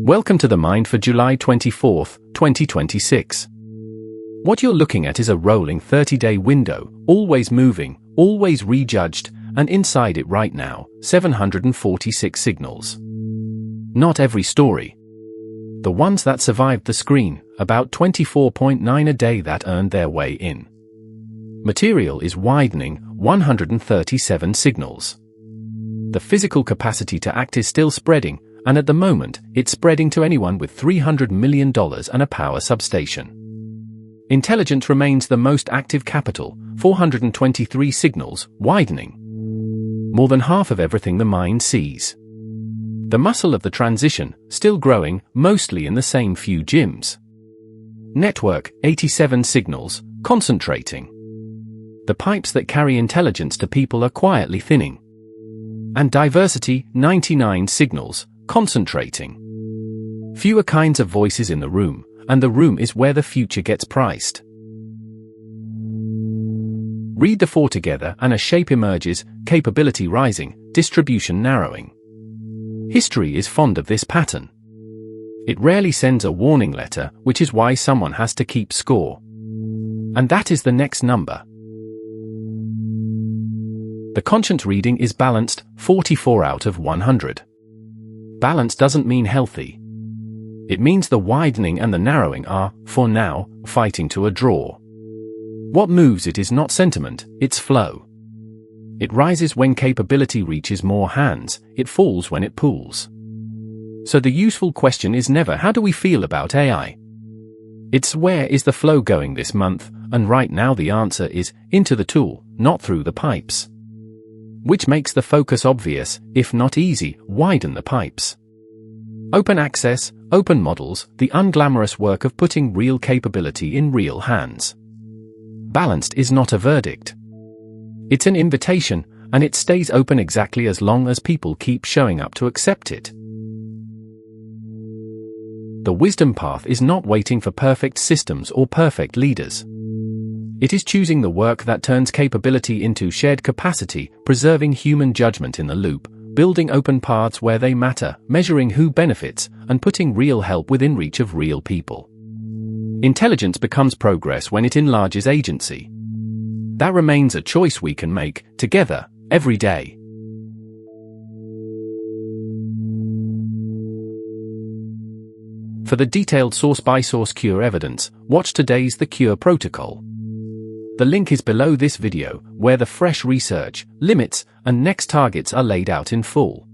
Welcome to the Mind for July 24, 2026. What you're looking at is a rolling 30-day window, always moving, always rejudged, and inside it right now, 746 signals. Not every story. The ones that survived the screen, about 24.9 a day that earned their way in. Material is widening, 137 signals. The physical capacity to act is still spreading, and at the moment, it's spreading to anyone with $300 million and a power substation. Intelligence remains the most active capital, 423 signals, widening. More than half of everything the mind sees. The muscle of the transition, still growing, mostly in the same few gyms. Network, 87 signals, concentrating. The pipes that carry intelligence to people are quietly thinning. And diversity, 99 signals, concentrating. Fewer kinds of voices in the room, and the room is where the future gets priced. Read the four together and a shape emerges, capability rising, distribution narrowing. History is fond of this pattern. It rarely sends a warning letter, which is why someone has to keep score. And that is the next number. The conscience reading is balanced, 44 out of 100. Balance doesn't mean healthy. It means the widening and the narrowing are, for now, fighting to a draw. What moves it is not sentiment, it's flow. It rises when capability reaches more hands, it falls when it pools. So the useful question is never how do we feel about AI? It's where is the flow going this month, and right now the answer is into the tool, not through the pipes. Which makes the focus obvious, if not easy, widen the pipes. Open access, open models, the unglamorous work of putting real capability in real hands. Balanced is not a verdict. It's an invitation, and it stays open exactly as long as people keep showing up to accept it. The wisdom path is not waiting for perfect systems or perfect leaders. It is choosing the work that turns capability into shared capacity, preserving human judgment in the loop, building open paths where they matter, measuring who benefits, and putting real help within reach of real people. Intelligence becomes progress when it enlarges agency. That remains a choice we can make, together, every day. For the detailed source-by-source Cure evidence, watch today's The Cure Protocol. The link is below this video, where the fresh research, limits, and next targets are laid out in full.